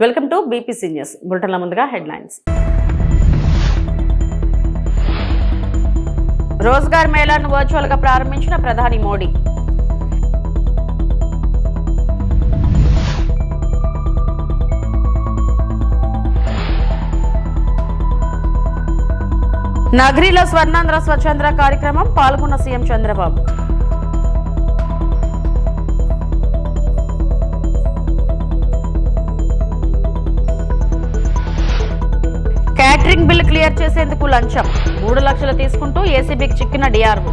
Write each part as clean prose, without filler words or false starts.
Welcome to BPC news బులెటిన్ల ముందుగా headlines. Rozgar మేళాను virtual గా ప్రారంభించిన ప్రధాని మోడీ. నగరిలో స్వర్ణాంధ్ర స్వచ్ఛాంధ్ర కార్యక్రమం పాల్గొన్న CM Chandrababu. Catering bill clear చేసేందుకు లంచం 3 లక్షలు తీసుకుంటూ ఏసీబీకి చిక్కిన డిఆర్ఓ.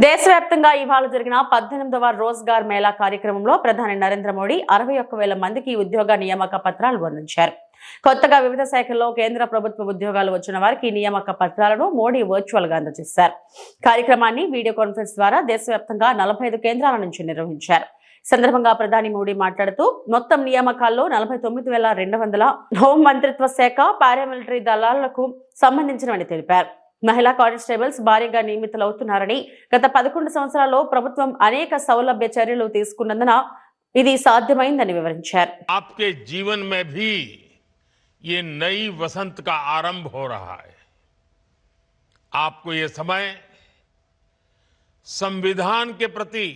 దేశవ్యాప్తంగా ఇవాళ జరిగిన 18వ రోజ్గార్ మేళా కార్యక్రమంలో ప్రధాని నరేంద్ర మోడీ 61,000 మందికి ఉద్యోగ నియామక పత్రాలు అందించారు. కొత్తగా వివిధ శాఖల్లో కేంద్ర ప్రభుత్వ ఉద్యోగాలు వచ్చిన వారికి నియామక పత్రాలను మోడీ వర్చువల్ గా అందజేశారు. కార్యక్రమాన్ని వీడియో కాన్ఫరెన్స్ ద్వారా దేశవ్యాప్తంగా 45 కేంద్రాల నుంచి నిర్వహించారు. సందర్భంగా ప్రధాని మోడీ మాట్లాడుతూ మొత్తం నియామకాల్లో 49,200 హోం మంత్రిత్వ శాఖ పారామిలిటరీ దళాలకు సంబంధించినవని తెలిపారు. మహిళా కానిస్టేబుల్స్ భారీగా నియమితులవుతున్నారని, గత 11 సంవత్సరాల్లో ప్రభుత్వం అనేక సౌలభ్య చర్యలు తీసుకున్నందున ఇది సాధ్యమైందని వివరించారు. आपके जीवन में भी ये नई वसंत का आरंभ हो रहा है. आपको ये समय संविधान के प्रति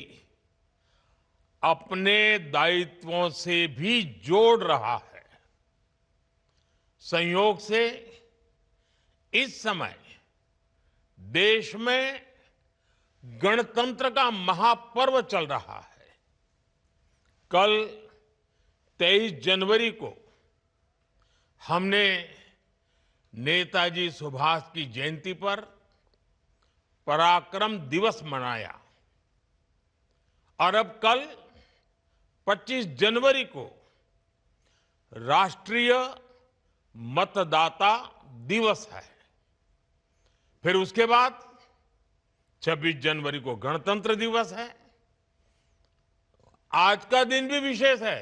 अपने दायित्वों से भी जोड़ रहा है. संयोग से इस समय देश में गणतंत्र का महापर्व चल रहा है. कल 23 जनवरी को हमने नेताजी सुभाष की जयंती पर पराक्रम दिवस मनाया और अब कल 25 जनवरी को राष्ट्रीय मतदाता दिवस है. फिर उसके बाद 26 जनवरी को गणतंत्र दिवस है. आज का दिन भी विशेष है.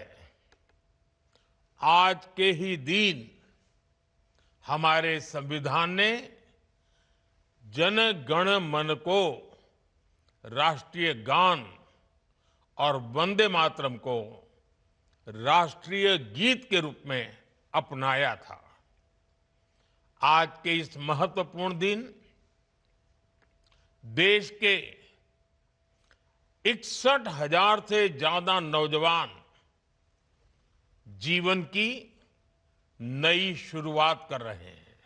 आज के ही दिन हमारे संविधान ने जन गण मन को राष्ट्रीय गान और वंदे मातरम को राष्ट्रीय गीत के रूप में अपनाया था. आज के इस महत्वपूर्ण दिन देश के 61,000 से ज्यादा नौजवान जीवन की नई शुरुआत कर रहे हैं.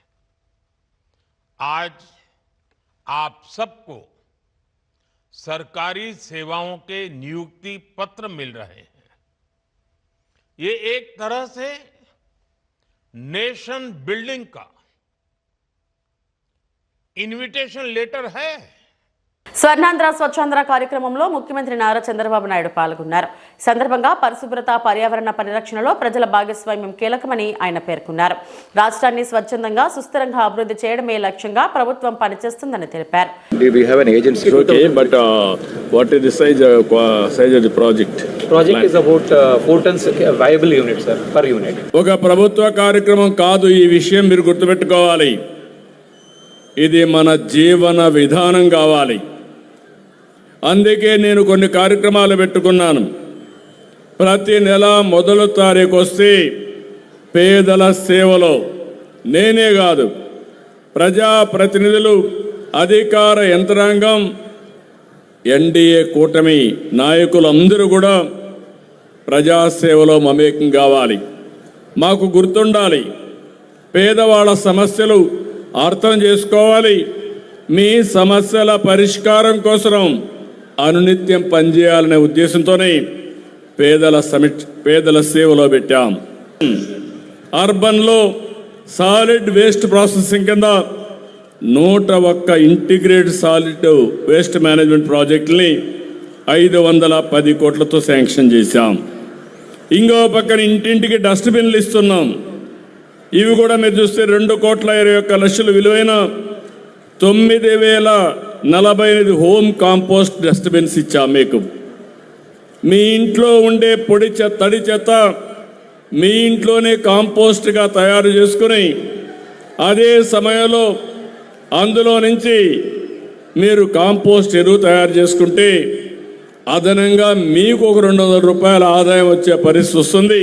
आज आप सबको सरकारी सेवाओं के नियुक्ति पत्र मिल रहे हैं. ये एक तरह से नेशन बिल्डिंग का इन्विटेशन लेटर है. స్వర్ణాంధ్ర స్వచ్ఛాంధ్ర కార్యక్రమంలో ముఖ్యమంత్రి నారా చంద్రబాబు నాయుడు పాల్గొన్నారు. సందర్భంగా పరిశుభ్రత, పర్యావరణ పరిరక్షణలో ప్రజల భాగస్వామ్యం కీలకమని ఆయన పేర్కొన్నారు. రాష్ట్రాన్ని స్వచ్ఛందంగా సుస్థిరంగా అభివృద్ధి చేయడమే లక్ష్యంగా ప్రభుత్వం పనిచేస్తుందని తెలిపారు. We have an agency. Okay, but what is the size of the project? Project is about 4 tons viable unit, sir, per unit. ఒక ప్రభుత్వ కార్యక్రమం కాదు. ఈ విషయం మీరు గుర్తుపెట్టుకోవాలి. ఇది మన జీవన విధానం కావాలి. అందుకే నేను కొన్ని కార్యక్రమాలు పెట్టుకున్నాను. ప్రతి నెల మొదటి తారీఖు వస్తే పేదల సేవలో నేనే కాదు, ప్రజాప్రతినిధులు, అధికార యంత్రాంగం, ఎన్డీఏ కూటమి నాయకులందరూ కూడా ప్రజాసేవలో మమేకం కావాలి. మాకు గుర్తుండాలి, పేదవాళ్ళ సమస్యలు అర్థం చేసుకోవాలి. మీ సమస్యల పరిష్కారం కోసం అనునిత్యం పనిచేయాలనే ఉద్దేశంతోనే పేదల సేవలో పెట్టాం. అర్బన్లో సాలిడ్ వేస్ట్ ప్రాసెసింగ్ కింద 101 ఇంటిగ్రేటెడ్ సాలిడ్ వేస్ట్ మేనేజ్మెంట్ ప్రాజెక్టుని 510 కోట్లతో శాంక్షన్ చేశాం. ఇంకో పక్కన ఇంటింటికి డస్ట్బిన్లు ఇస్తున్నాం. ఇవి కూడా మీరు చూస్తే 2,21,00,000 విలువైన 9,048 హోమ్ కాంపోస్ట్ డస్ట్బిన్స్ ఇచ్చాం. మీకు మీ ఇంట్లో ఉండే పొడి చెత్త, తడి చెత్త మీ ఇంట్లోనే కాంపోస్ట్గా తయారు చేసుకుని అదే సమయంలో అందులో నుంచి మీరు కాంపోస్ట్ ఎరువు తయారు చేసుకుంటే అదనంగా మీకు ఒక 200 రూపాయల ఆదాయం వచ్చే పరిస్థితి వస్తుంది.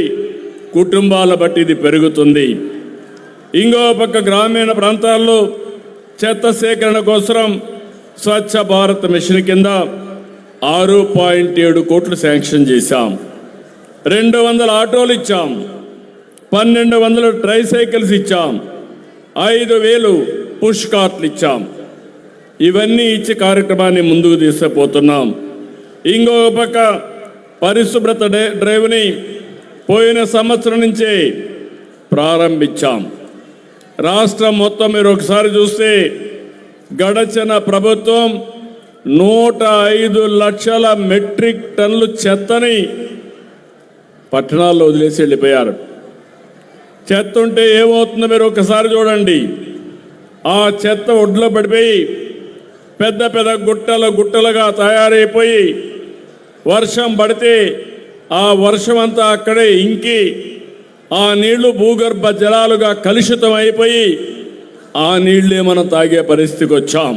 కుటుంబాల బట్టి ఇది పెరుగుతుంది. ఇంకో పక్క గ్రామీణ ప్రాంతాల్లో చెత్త సేకరణ కోసం స్వచ్ఛ భారత్ మిషన్ కింద 6.7 కోట్లు శాంక్షన్ చేశాం. 200 ఆటోలు ఇచ్చాం, 1200 ట్రైసైకిల్స్ ఇచ్చాం, 5000 పుష్ కార్ట్లు ఇచ్చాం. ఇవన్నీ ఇచ్చి కార్యక్రమాన్ని ముందుకు తీసుకుపోతున్నాం. ఇంకో పక్క పరిశుభ్రత డ్రైవ్ని పోయిన సంవత్సరం నుంచే ప్రారంభించాం. రాష్ట్రం మొత్తం మీరు ఒకసారి చూస్తే గడచిన ప్రభుత్వం 105 లక్షల మెట్రిక్ టన్నులు చెత్తని పట్టణాల్లో వదిలేసి వెళ్ళిపోయారు. చెత్త ఉంటే ఏమవుతుందో మీరు ఒకసారి చూడండి. ఆ చెత్త ఒడ్లో పడిపోయి పెద్ద పెద్ద గుట్టలుగా తయారైపోయి వర్షం పడితే ఆ వర్షం అంతా అక్కడే ఇంకి ఆ నీళ్లు భూగర్భ జలాలుగా కలుషితం అయిపోయి ఆ నీళ్లే మనం తాగే పరిస్థితికి వచ్చాం.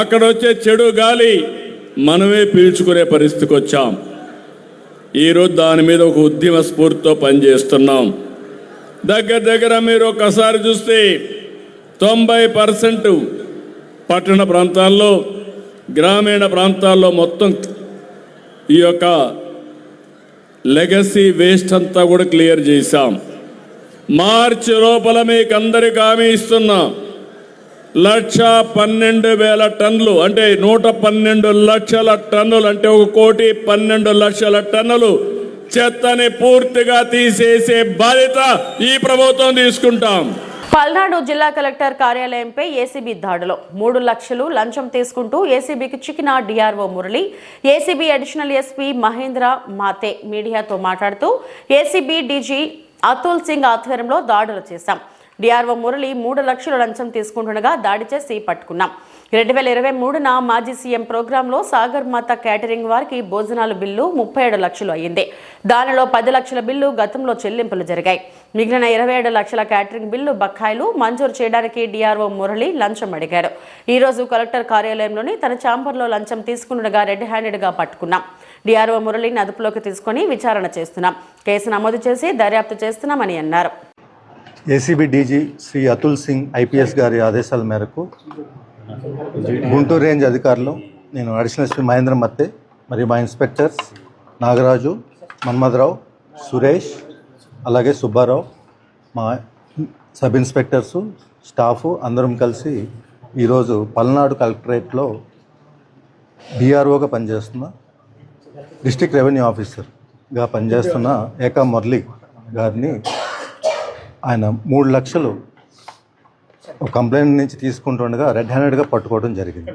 అక్కడ వచ్చే చెడు గాలి మనమే పీల్చుకునే పరిస్థితికి వచ్చాం. ఈరోజు దాని మీద ఒక ఉద్యమ స్ఫూర్తితో పనిచేస్తున్నాం. దగ్గర మీరు ఒకసారి చూస్తే 90% పట్టణ ప్రాంతాల్లో, గ్రామీణ ప్రాంతాల్లో మొత్తం ఈ యొక్క లెగసీ వేస్ట్ అంతా కూడా క్లియర్ చేశాం. మార్చి లోపల మీకు అందరికీ హామీ ఇస్తున్నా, 1,12,000 టన్నులు అంటే 112 లక్షల టన్నులు అంటే 1,12 లక్షల టన్నులు చెత్తని పూర్తిగా తీసేసే బాధ్యత ఈ ప్రభుత్వం తీసుకుంటాం. పల్నాడు జిల్లా కలెక్టర్ కార్యాలయంపై ఏసీబీ దాడులో 3 లక్షలు లంచం తీసుకుంటూ ఏసీబీకి చిక్కిన DRO Murali. ACB additional SP Mahendra Mathe మీడియాతో మాట్లాడుతూ ఏసీబీ డీజీ అతుల్ సింగ్ ఆధ్వర్యంలో దాడులు చేశాం. డిఆర్ఓ మురళి 3 లక్షలు లంచం తీసుకుంటుండగా దాడి చేసి పట్టుకున్నాం. 2023న మాజీ సీఎం ప్రోగ్రాంలో సాగర్ మాత క్యాటరింగ్ వారికి భోజనాల బిల్లు 37 లక్షలు అయ్యింది. దానిలో 10 లక్షల బిల్లు గతంలో చెల్లింపులు జరిగాయి. మిగిలిన 27 లక్షల క్యాటరింగ్ బిల్లు బకాయిలు మంజూరు చేయడానికి డిఆర్ఓ మురళి లంచం అడిగాడు. ఈ రోజు కలెక్టర్ కార్యాలయంలోని తన ఛాంబర్లో లంచం తీసుకుండగా రెడ్ హ్యాండెడ్గా పట్టుకున్నాం. డిఆర్ఓ మురళిని అదుపులోకి తీసుకుని విచారణ చేస్తున్నాం. కేసు నమోదు చేసి దర్యాప్తు చేస్తున్నామని అన్నారు. ACB DG Shri Atul Singh IPS గారి ఆదేశాల మేరకు గుంటూరు రేంజ్ అధికారులు, నేను అడిషనల్ ఎస్పీ మహేంద్ర మత్తే మరియు మా ఇన్స్పెక్టర్స్ నాగరాజు, మన్మథరావు, సురేష్, అలాగే సుబ్బారావు, మా సబ్ ఇన్స్పెక్టర్సు, స్టాఫు అందరం కలిసి ఈరోజు పల్నాడు కలెక్టరేట్లో డిఆర్ఓగా పనిచేస్తున్న డిస్ట్రిక్ట్ రెవెన్యూ ఆఫీసర్గా పనిచేస్తున్న ఏకా మురళి గారిని ఆయన 3 లక్షలు ఒక కంప్లైంట్ నుంచి తీసుకుంటుండగా రెడ్ హ్యాండెడ్గా పట్టుకోవడం జరిగింది.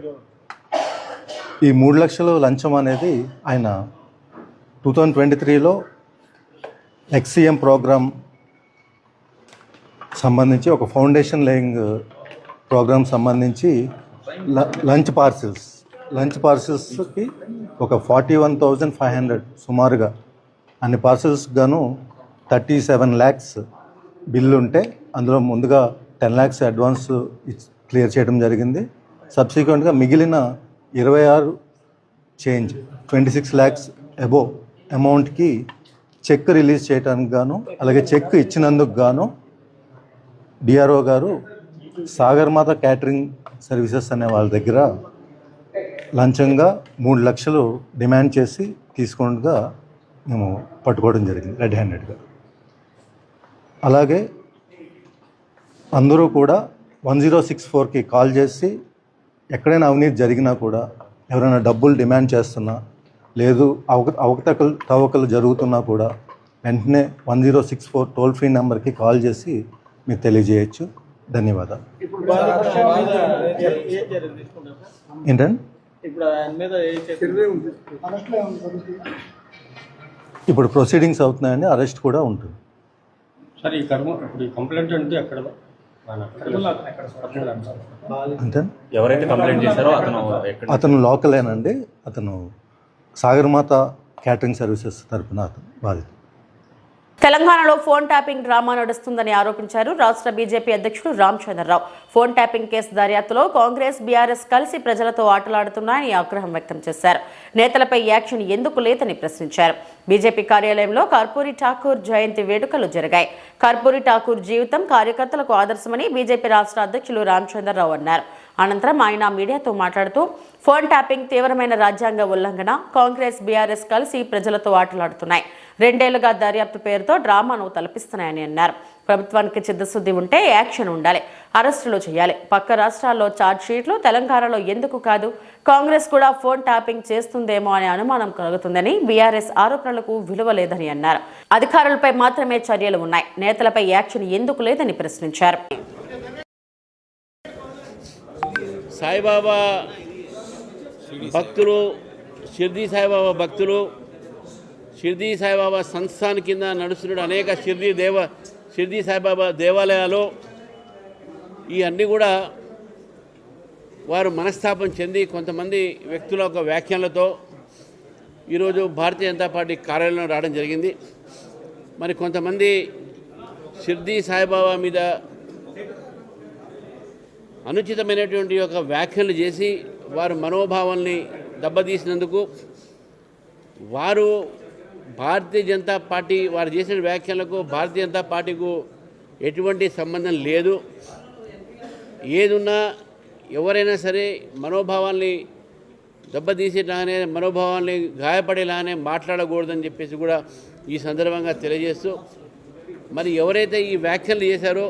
ఈ 3 లక్షలు లంచం అనేది ఆయన 2023లో ఎక్స్సీఎం ప్రోగ్రామ్ సంబంధించి ఒక ఫౌండేషన్ లేయింగ్ ప్రోగ్రామ్ సంబంధించి లంచ్ పార్సిల్స్కి ఒక 41,500 సుమారుగా అన్ని పార్సిల్స్ గాను 37 lakhs బిల్లు ఉంటే అందులో ముందుగా 10 lakhs అడ్వాన్స్ క్లియర్ చేయడం జరిగింది. సబ్సిక్వెంట్గా మిగిలిన 26 చేంజ్ 26 lakhs అబోవ్ అమౌంట్కి చెక్ రిలీజ్ చేయడానికి గాను, అలాగే చెక్ ఇచ్చినందుకు గాను డిఆర్ఓ గారు సాగర్ మాత క్యాటరింగ్ సర్వీసెస్ అనే వాళ్ళ దగ్గర లంచంగా 3 లక్షలు డిమాండ్ చేసి తీసుకుంటగా మేము పట్టుకోవడం జరిగింది రెడ్ హ్యాండెడ్గా. అలాగే అందరూ కూడా 1064కి కాల్ చేసి ఎక్కడైనా అవినీతి జరిగినా కూడా, ఎవరైనా డబ్బులు డిమాండ్ చేస్తున్నా, లేదు అవకతవకలు జరుగుతున్నా కూడా వెంటనే 1064 టోల్ ఫ్రీ నెంబర్కి కాల్ చేసి మీరు తెలియజేయచ్చు. ధన్యవాదాలు. ఏంటండి ఇప్పుడు ప్రొసీడింగ్స్ అవుతున్నాయండి, అరెస్ట్ కూడా ఉంటుంది. సరే, ఈ కంప్లైంట్ అంటే అక్కడ అంటే ఎవరైతే కంప్లైంట్ చేశారో అతను లోకలేనండి, అతను సాగర్మాత క్యాటరింగ్ సర్వీసెస్ తరఫున అతను బాధితుడు. తెలంగాణలో ఫోన్ ట్యాపింగ్ డ్రామా నడుస్తుందని ఆరోపించారు రాష్ట్ర బీజేపీ అధ్యక్షుడు రామచంద్రరావు. ఫోన్ ట్యాపింగ్ కేసు దర్యాప్తులో కాంగ్రెస్, బీఆర్ఎస్ కలిసి ప్రజలతో ఆటలాడుతున్నాయని ఆగ్రహం వ్యక్తం చేశారు. నేతలపై యాక్షన్ ఎందుకు లేదని ప్రశ్నించారు. బీజేపీ కార్యాలయంలో కర్పూరి ఠాకూర్ జయంతి వేడుకలు జరిగాయి. కర్పూరి ఠాకూర్ జీవితం కార్యకర్తలకు ఆదర్శమని బీజేపీ రాష్ట్ర అధ్యక్షులు రామచంద్రరావు అన్నారు. అనంతరం ఆయన మీడియాతో మాట్లాడుతూ ఫోన్ ట్యాపింగ్ తీవ్రమైన రాజ్యాంగ ఉల్లంఘన, కాంగ్రెస్, బీఆర్ఎస్ కలిసి ప్రజలతో ఆటలాడుతున్నాయి. 2 ఏళ్లుగా దర్యాప్తు పేరుతో డ్రామాను తలపిస్తున్నాయని అన్నారు. ప్రభుత్వానికి చిత్తశుద్ధి ఉంటే యాక్షన్ ఉండాలి, అరెస్టులు చేయాలి. పక్క రాష్ట్రాల్లో ఛార్జ్ షీట్లు, తెలంగాణలో ఎందుకు కాదు? కాంగ్రెస్ కూడా ఫోన్ ట్యాపింగ్ చేస్తుందేమో అనే అనుమానం కలుగుతుందని, బీఆర్ఎస్ ఆరోపణలకు విలువ లేదని అన్నారు. అధికారులపై మాత్రమే చర్యలు ఉన్నాయి, నేతలపై యాక్షన్ ఎందుకు లేదని ప్రశ్నించారు. సాయిబాబా భక్తులు, షిర్డీ సాయిబాబా భక్తులు, షిర్డీ సాయిబాబా సంస్థాన్ కింద నడుస్తున్న అనేక షిర్డీ సాయిబాబా దేవాలయాలు ఈ అన్నీ కూడా వారు మనస్తాపం చెంది కొంతమంది వ్యక్తుల యొక్క వ్యాఖ్యలతో ఈరోజు భారతీయ జనతా పార్టీ కార్యాలయంలో రావడం జరిగింది. మరి కొంతమంది షిర్డీ సాయిబాబా మీద అనుచితమైనటువంటి ఒక వ్యాఖ్యలు చేసి వారు మనోభావాల్ని దెబ్బతీసినందుకు వారు భారతీయ జనతా పార్టీ వారు చేసిన వ్యాఖ్యలకు భారతీయ జనతా పార్టీకు ఎటువంటి సంబంధం లేదు. ఏదున్నా ఎవరైనా సరే మనోభావాల్ని దెబ్బతీసేలానే, మనోభావాల్ని గాయపడేలానే మాట్లాడకూడదని చెప్పేసి కూడా ఈ సందర్భంగా తెలియజేస్తూ, మరి ఎవరైతే ఈ వ్యాఖ్యలు చేశారో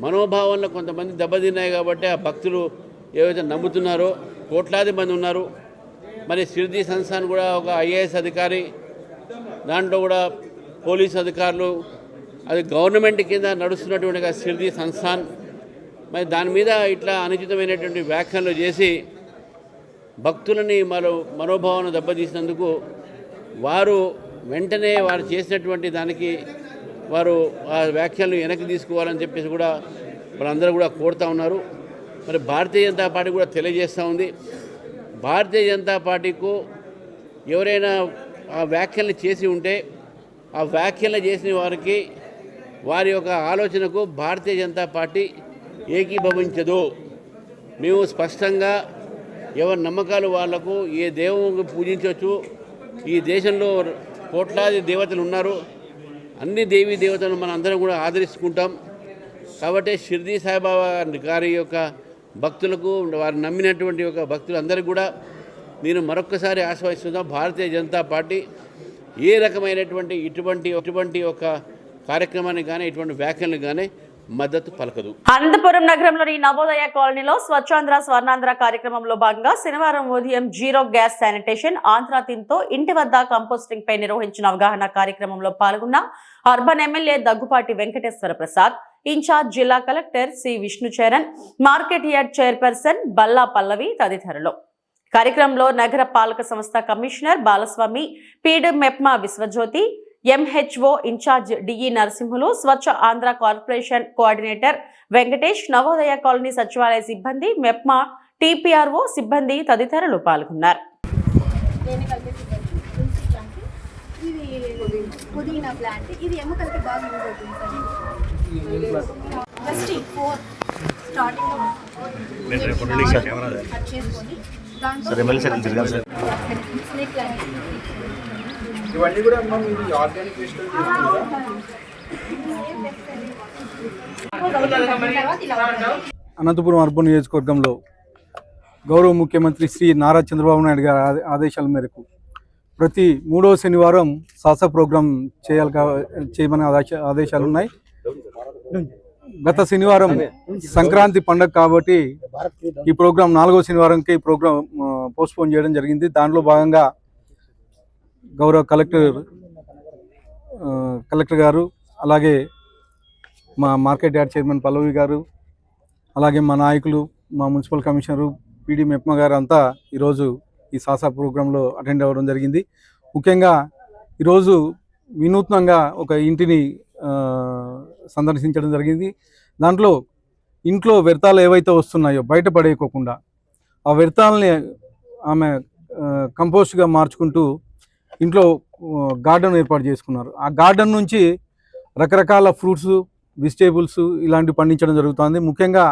మనోభావాల్లో కొంతమంది దెబ్బతిన్నాయి కాబట్టి ఆ భక్తులు ఏవైతే నమ్ముతున్నారో కోట్లాది మంది ఉన్నారు. మరి షిర్డీ సంస్థాన్ కూడా ఒక ఐఏఎస్ అధికారి, దాంట్లో కూడా పోలీసు అధికారులు, అది గవర్నమెంట్ కింద నడుస్తున్నటువంటి షిర్డీ సంస్థాన్, మరి దాని మీద ఇట్లా అనుచితమైనటువంటి వ్యాఖ్యలు చేసి భక్తులని మనోభావాన్ని దెబ్బతీసినందుకు వారు వెంటనే వారు చేసినటువంటి దానికి వారు ఆ వ్యాఖ్యలను వెనక్కి తీసుకోవాలని చెప్పేసి కూడా వాళ్ళందరూ కూడా కోరుతూ ఉన్నారు. మరి భారతీయ జనతా పార్టీ కూడా తెలియజేస్తూ ఉంది, భారతీయ జనతా పార్టీకు ఎవరైనా ఆ వ్యాఖ్యలను చేసి ఉంటే ఆ వ్యాఖ్యలు చేసిన వారికి వారి యొక్క ఆలోచనకు భారతీయ జనతా పార్టీ ఏకీభవించదు. మేము స్పష్టంగా ఎవరి నమ్మకాలు వాళ్లకు ఏ దేవుని పూజించవచ్చు. ఈ దేశంలో కోట్లాది దేవతలు ఉన్నారు, అన్ని దేవీ దేవతలను మనం అందరం కూడా ఆదరించుకుంటాం. కాబట్టి షిర్డీ సాయిబాబా గారి యొక్క భక్తులకు, వారు నమ్మినటువంటి యొక్క భక్తులందరికీ కూడా నేను మరొక్కసారి ఆశ్వాసిస్తున్నాం, భారతీయ జనతా పార్టీ ఏ రకమైనటువంటి ఇటువంటి ఒక కార్యక్రమానికి కానీ ఇటువంటి వ్యాఖ్యలకు కానీ మద్దతు పలకదు. అనంతపురం నగరంలోని నవోదయ కాలనీలో స్వచ్ఛాంధ్ర స్వర్ణాంధ్ర కార్యక్రమంలో భాగంగా శనివారం ఉదయం జీరో గ్యాస్ శానిటేషన్ ఆంధ్ర థీమ్తో ఇంటి వద్ద కంపోస్టింగ్ పై నిర్వహించిన అవగాహన కార్యక్రమంలో పాల్గొన్న urban MLA Daggupati Venkateswara Prasad, incharge జిల్లా collector C Vishnucharan, market yard chairperson Balla Pallavi తదితరులు. కార్యక్రమంలో నగర పాలక సంస్థ commissioner Balaswamy, PD MEPMA Vishwajyothi, MHO incharge DE Narasimhulu, Swachh Andhra corporation coordinator Venkatesh, Navodaya colony సచివాలయ సిబ్బంది, మెప్మా టీపీఆర్ఓ సిబ్బంది తదితరులు పాల్గొన్నారు. ఇవన్నీ కూడా ఇది ఆర్గానిక్ వేస్ట్ అనంతపురం అర్బన్ నియోజకవర్గంలో గౌరవ ముఖ్యమంత్రి శ్రీ నారా చంద్రబాబు నాయుడు గారి ఆదేశాల మేరకు ప్రతి 3వ శనివారం సాసా ప్రోగ్రాం చేయమని ఆదేశాలు ఉన్నాయి. గత శనివారం సంక్రాంతి పండుగ కాబట్టి ఈ ప్రోగ్రాం 4వ శనివారంకి ఈ ప్రోగ్రాం పోస్ట్పోన్ చేయడం జరిగింది. దానిలో భాగంగా గౌరవ కలెక్టర్ గారు, అలాగే మా మార్కెట్ యార్డ్ చైర్మన్ పల్లవి గారు, అలాగే మా నాయకులు, మా మున్సిపల్ కమిషనరు పీడీ మెప్మా గారు అంతా ఈరోజు ఈ సాసా ప్రోగ్రాంలో అటెండ్ అవ్వడం జరిగింది. ముఖ్యంగా ఈరోజు వినూత్నంగా ఒక ఇంటిని సందర్శించడం జరిగింది. దాంట్లో ఇంట్లో వ్యర్థాలు ఏవైతే వస్తున్నాయో బయట పడేయకోకుండా ఆ వ్యర్థాలని ఆమె కంపోస్ట్గా మార్చుకుంటూ ఇంట్లో గార్డెన్ ఏర్పాటు చేసుకున్నారు. ఆ గార్డెన్ నుంచి రకరకాల ఫ్రూట్స్, వెజిటేబుల్స్ ఇలాంటివి పండించడం జరుగుతుంది. ముఖ్యంగా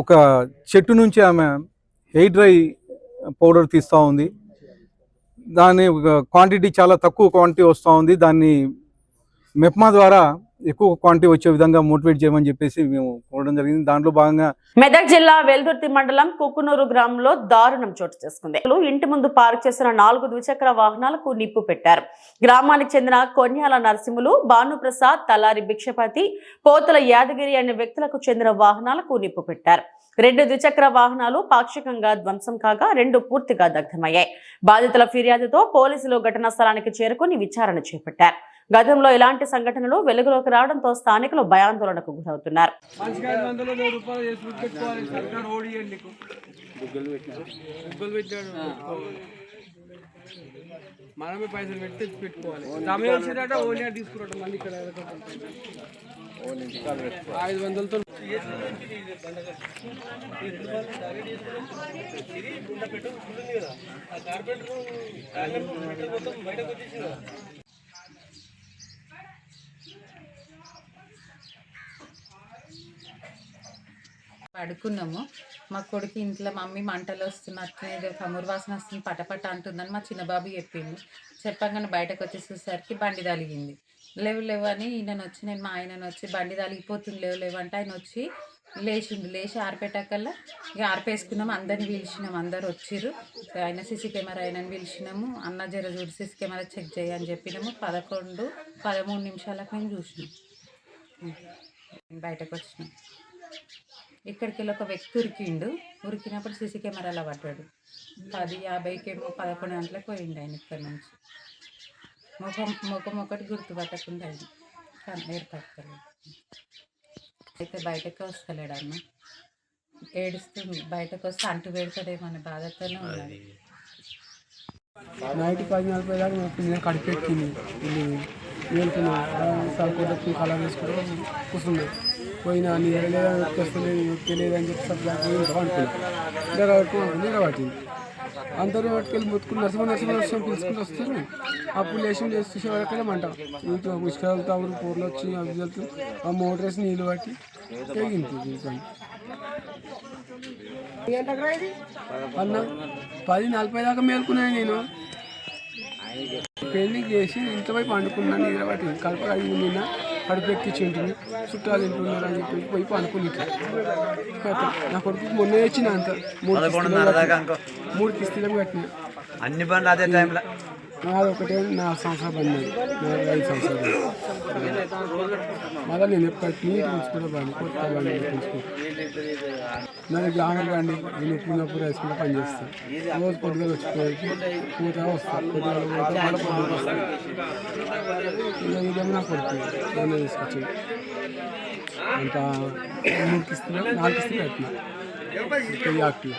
ఒక చెట్టు నుంచి ఆమె హెయిర్ డ్రై పౌడర్ తీస్తూ ఉంది. దాని క్వాంటిటీ చాలా తక్కువ క్వాంటిటీ వస్తూ ఉంది. దాన్ని మెప్మా ద్వారా ఎక్కువ క్వాంటిటీ వచ్చే విధంగా మోటివేట్ చేయమని చెప్పేసి మేము కోరడం జరిగింది. దాంట్లో భాగంగా మెదక్ జిల్లా వెల్దుర్తి మండలం కుకునూరు గ్రామంలో దారుణం చోటు చేసుకుంది. ఇంటి ముందు పార్క్ చేసిన 4 ద్విచక్ర వాహనాలకు నిప్పు పెట్టారు. గ్రామానికి చెందిన కొన్యాల నరసింహులు, భానుప్రసాద్, తలారి భిక్షపతి, పోతుల యాదగిరి అనే వ్యక్తులకు చెందిన వాహనాలకు నిప్పు పెట్టారు. 2 ద్విచక్ర వాహనాలు పాక్షికంగా ధ్వంసం కాగా 2 పూర్తిగా దగ్ధమయ్యాయి. బాధితుల ఫిర్యాదుతో పోలీసులు ఘటనా స్థలానికి చేరుకుని విచారణ చేపట్టారు. గతంలో ఇలాంటి సంఘటనలు వెలుగులోకి రావడంతో స్థానికులు భయాందోళనకు గురవుతున్నారు. మనమే పైసలు పెట్టి పెట్టుకోవాలి. 500తో పడుకున్నాము. మా కొడుకు ఇంట్లో మమ్మీ మంటలు వస్తున్నట్టు ఏదో కమురు వాసన వస్తుంది, పటపట అంటుందని మా చిన్న బాబు చెప్పింది. చెప్పగానే బయటకు వచ్చి చూసేసరికి బండి తలిగింది. లేవు అని నేను మా ఆయనను వచ్చి బండి తలిగిపోతుంది లేవు అంటే ఆయన వచ్చి లేచి ఆరిపెట్టాకల్లా ఇక ఆరిపేసుకున్నాము. అందరిని పిలిచినాము, అందరు వచ్చిర్రు. ఆయన సీసీ కెమెరా ఆయనని పిలిచినాము. అన్న జర చూడు సీసీ కెమెరా చెక్ చేయని చెప్పినాము. 11-13 నిమిషాలకు మేము చూసినాం, బయటకు వచ్చినాం. ఇక్కడికి వెళ్ళి ఒక వ్యక్తి ఉరికినప్పుడు సీసీ కెమెరాలో పడ్డాడు. 10:50కేమో 11 గంటలకు పోయిండు ఆయన ఇక్కడి నుంచి. ముఖం ఒకటి గుర్తుపట్టకుండా ఆయన కానీ ఏర్పడతలేదు. అయితే బయటకు వస్తలేడు అన్న, ఏడుస్తుంది. బయటకు వస్తే అంటు పెడతాడేమో బాధతోనే ఉన్నాడు. నైట్ 10:40 దాకా మా పిల్లలు కడిపెట్టింది. వెళ్తున్నా సరుకు కలర్ వేసుకుంటూ కూర్చున్నాయి. పోయినా తెలియదు అని చెప్పి సబ్జెక్ట్ అనుకున్నాను. నిలబట్టింది. అందరూ పట్టుకెళ్ళి మొత్తుకుని నరసింహ పిలుచుకుంటూ వస్తారు. అప్పుడు లేచి చూసేవాళ్ళకనే మంట ఇంట్లో ముసుకెళ్తా ఊరు పూర్లు వచ్చి అవి వెళ్తూ ఆ మోటార్ వేసి నీళ్ళు పట్టి తెగింది. అన్న 10:40 దాకా మేలుకున్నాను. నేను పెళ్లి చేసి ఇంట్లో పోయి పండుకున్నాను. నీళ్ళు పట్టింది. కలప అడిగి నిన్న కడుపెక్కించుంటుంది. చుట్టాలు ఇంటున్నారు అని చెప్పి పోయి పండుకుని నా కొడుకు మొన్న వచ్చిన అంత 3 కిస్తీలకు కట్టిన అన్ని బండ్లు అదే టైంలో. నాది ఒకటే 4 సంవత్సరాలు బండి, 5 సంవత్సరాలు. మళ్ళీ నేను ఎప్పటి నీటి ఉంచుకునే బండి, కొత్త బండి ఉంచుకుంటాను. నాది గ్రామర్ బండి. నేను ఉప్పినప్పుడు వేసుకుంటే పని చేస్తాను. రోజు పొద్దుగా వచ్చిపోయి పోతా వస్తాను. పొద్దుగా పోతే మళ్ళీ పొద్దుగా వస్తాను. ఇదేమో నా కొడుకు నేనే తీసుకొచ్చింది. అంత 3 కిస్తీలు 4 కిస్తీలు కట్టిన యాక్టివ్.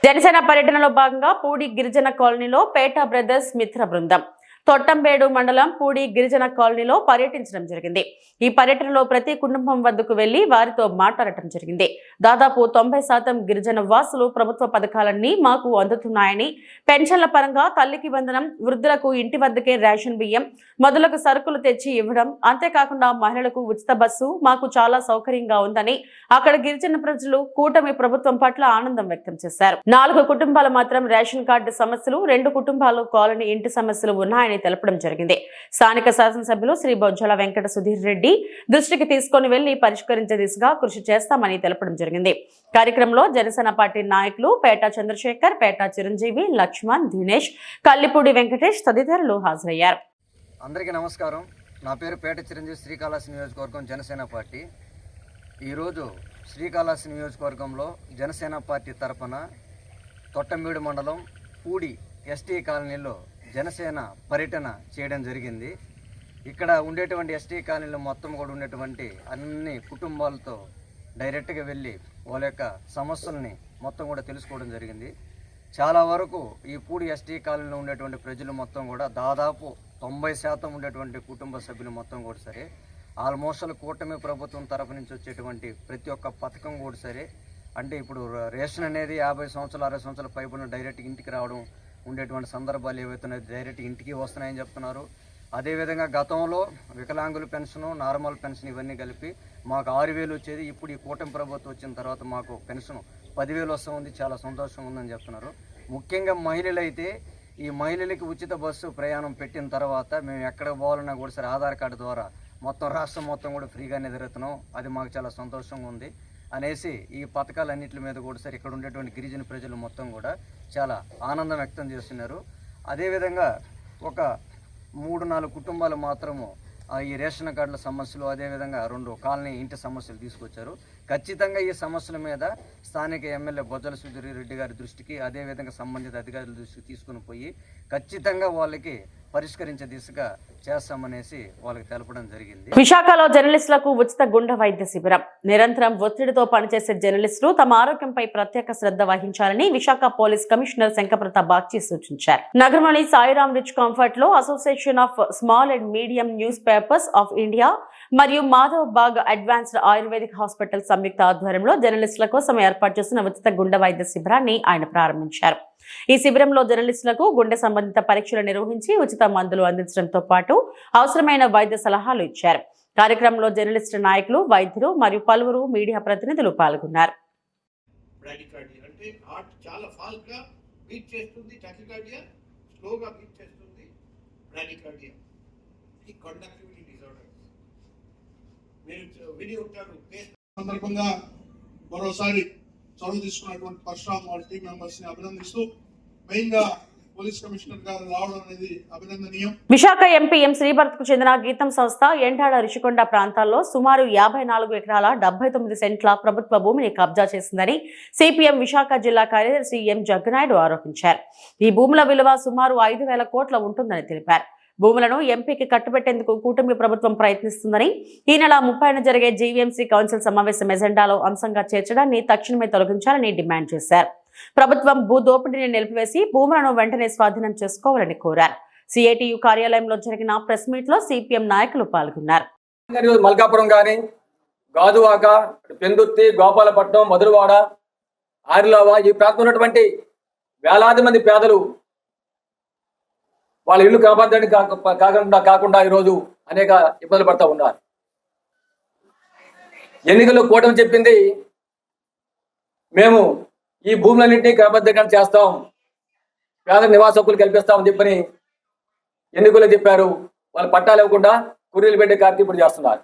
జనసేన పర్యటనలో భాగంగా పూడి గిరిజన కాలనీలో పేట బ్రదర్స్ మిత్ర బృందం తొట్టంబేడు మండలం పూడి గిరిజన కాలనీలో పర్యటించడం జరిగింది. ఈ పర్యటనలో ప్రతి కుటుంబం వద్దకు వెళ్లి వారితో మాట్లాడటం జరిగింది. దాదాపు 90% గిరిజన వాసులు ప్రభుత్వ పథకాలన్నీ మాకు అందుతున్నాయని, పెన్షన్ల పరంగా తల్లికి వందనం, వృద్ధులకు ఇంటి వద్దకే రేషన్ బియ్యం మొదలగు సరుకులు తెచ్చి ఇవ్వడం, అంతేకాకుండా మహిళలకు ఉచిత బస్సు మాకు చాలా సౌకర్యంగా ఉందని అక్కడ గిరిజన ప్రజలు కూటమి ప్రభుత్వం పట్ల ఆనందం వ్యక్తం చేశారు. 4 కుటుంబాలు మాత్రం రేషన్ కార్డు సమస్యలు, 2 కుటుంబాలు కాలనీ ఇంటి సమస్యలు ఉన్నాయని తెలపడం జరిగింది. స్థానిక శాసనసభ్యులు శ్రీ బొజ్జల వెంకట సుధీర్ రెడ్డి దృష్టికి తీసుకుని వెళ్లి పరిష్కరించే దిశగా కృషి చేస్తామని తెలపడం జరిగింది. కార్యక్రమంలో జనసేన పార్టీ నాయకులు పేట చంద్రశేఖర్, పేట చిరంజీవి, లక్ష్మణ్, దినేష్, కల్లిపూడి వెంకటేష్ తదితరులు హాజరయ్యారు. అందరికీ నమస్కారం. నా పేరు పేట చిరంజీవి, శ్రీకాళహస్తి నియోజకవర్గం జనసేన పార్టీ. ఈరోజు శ్రీకాళహస్తి నియోజకవర్గంలో జనసేన పార్టీ తరఫున తొట్టంబేడు మండలం పూడి ఎస్టీ కాలనీలో జనసేన పర్యటన చేయడం జరిగింది. ఇక్కడ ఉండేటువంటి ఎస్టీ కాలనీలో మొత్తం కూడా ఉండేటువంటి అన్ని కుటుంబాలతో డైరెక్ట్గా వెళ్ళి వాళ్ళ యొక్క సమస్యల్ని మొత్తం కూడా తెలుసుకోవడం జరిగింది. చాలా వరకు ఈ పూడి ఎస్టీ కాలనీలో ఉండేటువంటి ప్రజలు మొత్తం కూడా దాదాపు 90% ఉండేటువంటి కుటుంబ సభ్యులు మొత్తం కూడా సరే, ఆల్మోస్ట్ కూటమి ప్రభుత్వం తరఫు నుంచి వచ్చేటువంటి ప్రతి ఒక్క పథకం కూడా సరే, అంటే ఇప్పుడు రేషన్ అనేది 50 సంవత్సరాలు 60 సంవత్సరాల పైబడిన డైరెక్ట్ ఇంటికి రావడం ఉండేటువంటి సందర్భాలు ఏవైతున్నాయో డైరెక్ట్ ఇంటికి వస్తున్నాయని చెప్తున్నారు. అదేవిధంగా గతంలో వికలాంగుల పెన్షను, నార్మల్ పెన్షన్ ఇవన్నీ కలిపి మాకు 6,000 వచ్చేది. ఇప్పుడు ఈ కూటమి ప్రభుత్వం వచ్చిన తర్వాత మాకు పెన్షన్ 10,000 వస్తుంది. చాలా సంతోషంగా ఉందని చెప్తున్నారు. ముఖ్యంగా మహిళలైతే ఈ మహిళలకి ఉచిత బస్సు ప్రయాణం పెట్టిన తర్వాత మేము ఎక్కడికి పోవాలన్నా కూడా సరే ఆధార్ కార్డు ద్వారా మొత్తం రాష్ట్రం మొత్తం కూడా ఫ్రీగానే తిరుగుతున్నాం. అది మాకు చాలా సంతోషంగా ఉంది అనేసి ఈ పథకాలన్నింటి మీద కూడా సరే ఇక్కడ ఉండేటువంటి గిరిజన ప్రజలు మొత్తం కూడా చాలా ఆనందం వ్యక్తం చేస్తున్నారు. అదేవిధంగా ఒక 3-4 కుటుంబాలు మాత్రము ఈ రేషన్ కార్డుల సమస్యలు, అదేవిధంగా 2 కాలనీ ఇంటి సమస్యలు తీసుకొచ్చారు. ఖచ్చితంగా ఈ సమస్యల మీద స్థానిక ఎమ్మెల్యే బొజ్జల సుధీర్ రెడ్డి గారి దృష్టికి, అదేవిధంగా సంబంధిత అధికారుల దృష్టికి తీసుకుని పోయి ఖచ్చితంగా వాళ్ళకి పరిష్కరించే దిశగా చేస్తామనేసి వాళ్ళకి తెలపడం జరిగింది. విశాఖలో జర్నలిస్టులకు ఉచిత గుండె వైద్య శిబిరం. నిరంతరం ఒత్తిడితో పనిచేసే జర్నలిస్టులు తమ ఆరోగ్యంపై ప్రత్యేక శ్రద్ధ వహించాలని విశాఖ పోలీస్ కమిషనర్ శంకరప్రతాప్ బాగ్చి సూచించారు. నగరంలోని సాయిరామ్ రిచ్ కంఫర్ట్ లో association of small and medium news papers of India మరియు మాధవ్ బాగ్ అడ్వాన్స్డ్ ఆయుర్వేదిక్ హాస్పిటల్ సంయుక్త ఆధ్వర్యంలో జర్నలిస్టుల కోసం ఏర్పాటు చేసిన ఉచిత గుండె వైద్య శిబిరాన్ని ఆయన ప్రారంభించారు. ఈ శిబిరంలో జర్నలిస్టులకు గుండె సంబంధిత పరీక్షలు నిర్వహించి ఉచిత మందులు అందించడంతో పాటు అవసరమైన వైద్య సలహాలు ఇచ్చారు. కార్యక్రమంలో జర్నలిస్టు నాయకులు, వైద్యులు మరియు పలువురు మీడియా ప్రతినిధులు పాల్గొన్నారు. సందర్భంగా మరోసారి చొరవ తీసుకున్నటువంటి పరశురామ్ వాళ్ళ టీం మెంబర్స్ ని అభినందిస్తూ, మెయిన్ గా పోలీస్ కమిషనర్ గారు రావడం అనేది అభినందనీయం. విశాఖ ఎంపీ ఎం శ్రీభరత్ కు చెందిన గీతం సంస్థ ఎండాడ రిషికొండ ప్రాంతాల్లో సుమారు 54 ఎకరాల 79 సెంట్ల ప్రభుత్వ భూమిని కబ్జా చేసిందని సిపిఎం విశాఖ జిల్లా కార్యదర్శి ఎం జగ్గనాయుడు ఆరోపించారు. ఈ భూముల విలువ సుమారు 5,000 కోట్ల ఉంటుందని తెలిపారు. భూములను ఎంపీకి కట్టుబెట్టేందుకు కూటమి ప్రభుత్వం ప్రయత్నిస్తుందని, ఈ నెల 30న జరిగే జీవీఎంసీ కౌన్సిల్ సమావేశం ఎజెండాలో అంశంగా చేర్చడాన్ని తక్షణమే తొలగించాలని డిమాండ్ చేశారు. ప్రభుత్వం భూ దోపిడీని నిలిపివేసి భూములను వెంటనే స్వాధీనం చేసుకోవాలని కోరారు. సిఐటియు కార్యాలయంలో జరిగిన ప్రెస్ మీట్ లో సిపిఎం నాయకులు పాల్గొన్నారు. మల్కాపురం గాని, గాజువాక, పెందుర్తి, గోపాలపట్నం, మధురవాడ, ఆరిలోవా ఈ ప్రాంతం ఉన్నటువంటి వేలాది మంది పేదలు వాళ్ళ ఇల్లు కాపాడడానికి కాకుండా ఈరోజు అనేక ఇబ్బందులు పడుతూ ఉన్నారు. ఎన్నికల్లో కూటమి చెప్పింది మేము ఈ భూములన్నింటినీ క్రమబద్ధంగా చేస్తాం, పేద నివాస హక్కులు కల్పిస్తామని చెప్పని ఎన్నికల్లో చెప్పారు. వాళ్ళు పట్టాలు ఇవ్వకుండా కుర్రీలు పెట్టే కార్యక్రమం ఇప్పుడు చేస్తున్నారు.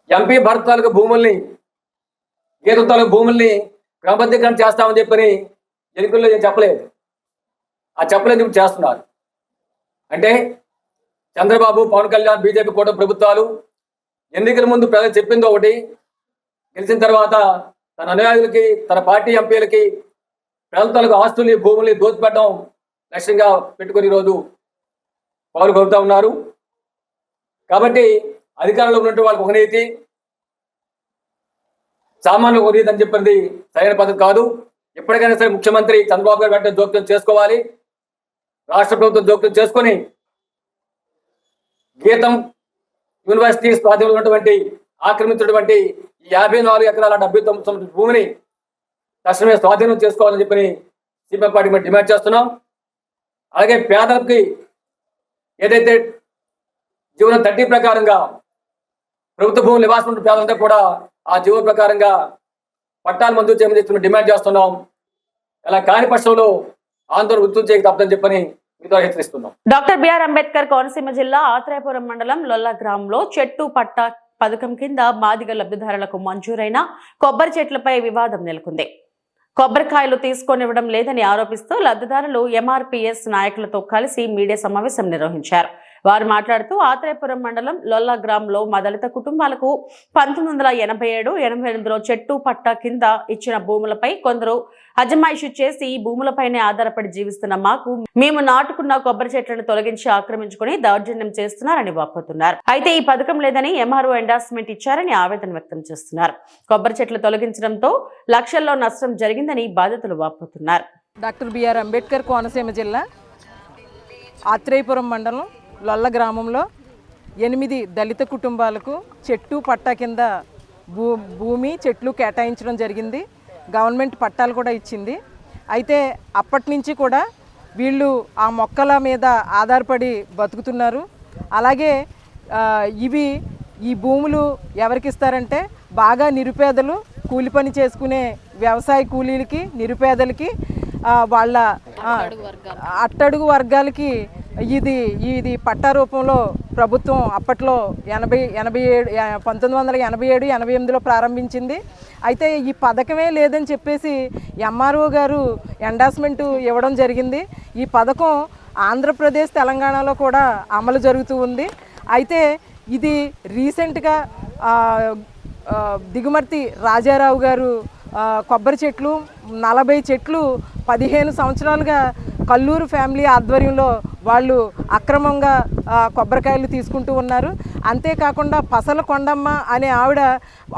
ఎంపీ భరత్ తాలూకు భూముల్ని, గీతం తాలూకు భూముల్ని క్రమబద్ధంగా చేస్తామని చెప్పని ఎన్నికల్లో చెప్పలేదు. ఆ చెప్పలేదు ఇప్పుడు చేస్తున్నారు. అంటే చంద్రబాబు, పవన్ కళ్యాణ్, బీజేపీ కూటమి ప్రభుత్వాలు ఎన్నికల ముందు ప్రజలు చెప్పింది ఒకటి, గెలిచిన తర్వాత తన అనుయాయులకి, తన పార్టీ ఎంపీలకి ప్రజలకు ఆస్తుల్ని, భూముల్ని దోచిపెట్టడం లక్ష్యంగా పెట్టుకుని ఈరోజు పౌరులు కోరుతూ ఉన్నారు. కాబట్టి అధికారంలో ఉన్నట్టు వాళ్ళకి ఒక నీతి, సామాన్యులకు ఒక నీతి అని చెప్పింది సరైన పద్ధతి కాదు. ఎప్పటికైనా సరే ముఖ్యమంత్రి చంద్రబాబు గారు వెంటనే జోక్యం చేసుకోవాలి. రాష్ట్ర ప్రభుత్వం జోక్యం చేసుకుని గీతం యూనివర్సిటీ స్వాధీనంలో ఉన్నటువంటి ఆక్రమించినటువంటి 54 ఎకరాల 79 భూమిని తక్షణమే స్వాధీనం చేసుకోవాలని చెప్పని సిపిఎం పార్టీ మేము డిమాండ్ చేస్తున్నాం. అలాగే పేదలకి ఏదైతే జీవనం 30 ప్రకారంగా ప్రభుత్వ భూములు నివాసం ఉన్న పేదలంతా కూడా ఆ జీవో ప్రకారంగా పట్టాలు మంజూరు చేయమని చెప్పి డిమాండ్ చేస్తున్నాం. అలా కాని పక్షంలో ఆందోళన వృత్తులు చేయక తప్పదని చెప్పని హెచ్చరిస్తున్నాం. డాక్టర్ బిఆర్ అంబేద్కర్ కోనసీమ జిల్లా ఆత్రేయపురం మండలం లొల్ల గ్రామంలో చెట్టు పట్ట పథకం కింద మాదిగ లబ్ధిదారులకు మంజూరైన కొబ్బరి చెట్లపై వివాదం నెలకొంది. కొబ్బరికాయలు తీసుకొనివ్వడం లేదని ఆరోపిస్తూ లబ్ధిదారులు ఎంఆర్పీఎస్ నాయకులతో కలిసి మీడియా సమావేశం నిర్వహించారు. వారు మాట్లాడుతూ ఆత్రేయపురం మండలం లొల్ల గ్రామంలో మా దళిత కుటుంబాలకు 1987-88లో చెట్టు పట్ట కింద ఇచ్చిన భూములపై కొందరు అజమాయిషీ చేసి ఈ భూములపైనే ఆధారపడి జీవిస్తున్న మాకు మేము నాటుకున్న కొబ్బరి చెట్లను తొలగించి ఆక్రమించుకుని దౌర్జన్యం చేస్తున్నారని వాపోతున్నారు. అయితే ఈ పథకం లేదని ఎంఆర్ఓ ఎండార్స్మెంట్ ఇచ్చారని ఆవేదన వ్యక్తం చేస్తున్నారు. కొబ్బరి చెట్లు తొలగించడంతో లక్షల్లో నష్టం జరిగిందని బాధితులు వాపోతున్నారు. డాక్టర్ బిఆర్ అంబేద్కర్ కోనసీమ జిల్లా ఆత్రేయపురం మండలం లొల్ల గ్రామంలో 8 దళిత కుటుంబాలకు చెట్టు పట్టా కింద భూమి చెట్లు కేటాయించడం జరిగింది. గవర్నమెంట్ పట్టాలు కూడా ఇచ్చింది. అయితే అప్పటి నుంచి కూడా వీళ్ళు ఆ మొక్కల మీద ఆధారపడి బతుకుతున్నారు. అలాగే ఈ భూములు ఎవరికి ఇస్తారంటే బాగా నిరుపేదలు, కూలి పని చేసుకునే వ్యవసాయ కూలీలకి, నిరుపేదలకి, వాళ్ళ అట్టడుగు వర్గాలకి ఇది పట్టా రూపంలో ప్రభుత్వం అప్పట్లో 1987-88లో ప్రారంభించింది. అయితే ఈ పథకమే లేదని చెప్పేసి ఎంఆర్ఓ గారు ఎండార్స్మెంట్ ఇవ్వడం జరిగింది. ఈ పథకం ఆంధ్రప్రదేశ్, తెలంగాణలో కూడా అమలు జరుగుతూ ఉంది. అయితే ఇది రీసెంట్గా దిగుమర్తి రాజారావు గారు కొబ్బరి చెట్లు 40 చెట్లు 15 సంవత్సరాలుగా కల్లూరు ఫ్యామిలీ ఆధ్వర్యంలో వాళ్ళు అక్రమంగా కొబ్బరికాయలు తీసుకుంటూ ఉన్నారు. అంతేకాకుండా పసల కొండమ్మ అనే ఆవిడ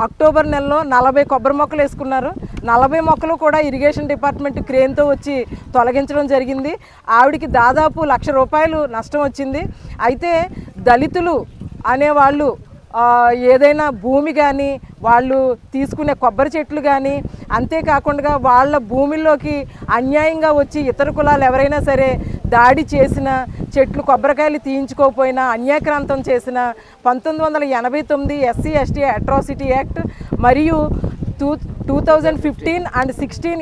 అక్టోబర్ నెలలో 40 కొబ్బరి మొక్కలు వేసుకున్నారు. 40 మొక్కలు కూడా ఇరిగేషన్ డిపార్ట్మెంట్ క్రేన్తో వచ్చి తొలగించడం జరిగింది. ఆవిడికి దాదాపు ₹1,00,000 నష్టం వచ్చింది. అయితే దళితులు అనేవాళ్ళు ఏదైనా భూమి కానీ, వాళ్ళు తీసుకునే కొబ్బరి చెట్లు కానీ, అంతేకాకుండా వాళ్ళ భూమిలోకి అన్యాయంగా వచ్చి ఇతర కులాలు ఎవరైనా సరే దాడి చేసిన, చెట్లు కొబ్బరికాయలు తీయించుకోకపోయినా, అన్యాక్రాంతం చేసిన 1989 SC/ST అట్రాసిటీ యాక్ట్ మరియు 2015 and 16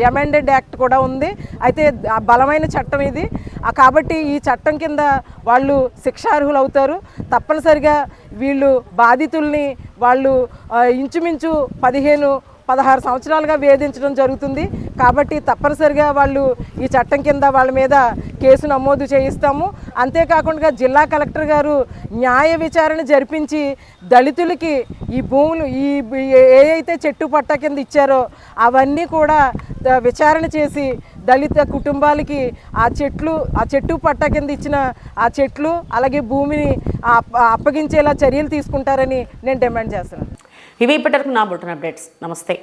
అమెండెడ్ యాక్ట్ కూడా ఉంది. అయితే బలమైన చట్టం ఇది. కాబట్టి ఈ చట్టం కింద వాళ్ళు శిక్షార్హులు అవుతారు. తప్పనిసరిగా వీళ్ళు బాధితుల్ని వాళ్ళు ఇంచుమించు 15-16 సంవత్సరాలుగా వేధించడం జరుగుతుంది. కాబట్టి తప్పనిసరిగా వాళ్ళు ఈ చట్టం కింద వాళ్ళ మీద కేసు నమోదు చేయిస్తాము. అంతేకాకుండా జిల్లా కలెక్టర్ గారు న్యాయ విచారణ జరిపించి దళితులకి ఈ భూములు ఏదైతే చెట్టు పట్టా కింద ఇచ్చారో అవన్నీ కూడా విచారణ చేసి దళిత కుటుంబాలకి ఆ చెట్టు పట్టా కింద ఇచ్చిన ఆ చెట్లు అలాగే భూమిని అప్పగించేలా చర్యలు తీసుకుంటారని నేను డిమాండ్ చేస్తున్నాను. ఇవి ఇప్పటివరకు నా బులెటిన్ అప్డేట్స్. నమస్తే.